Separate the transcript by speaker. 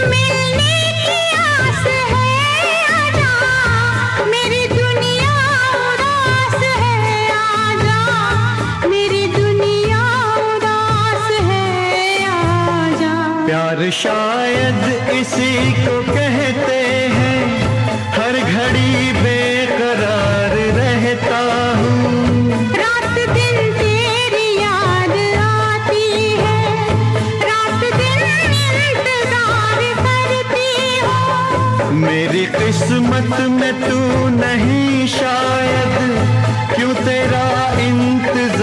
Speaker 1: मिलने की आस है, आजा मेरी दुनिया उदास है, आजा मेरी दुनिया उदास है, आजा।
Speaker 2: प्यार शायद इसी को कहते हैं, हर घड़ी बेकरार रहता हूँ।
Speaker 1: रात दिन तेरी याद आती है, रात दिन इंतजार करती हूँ।
Speaker 2: मेरी किस्मत में तू नहीं शायद, क्यों तेरा इंतजार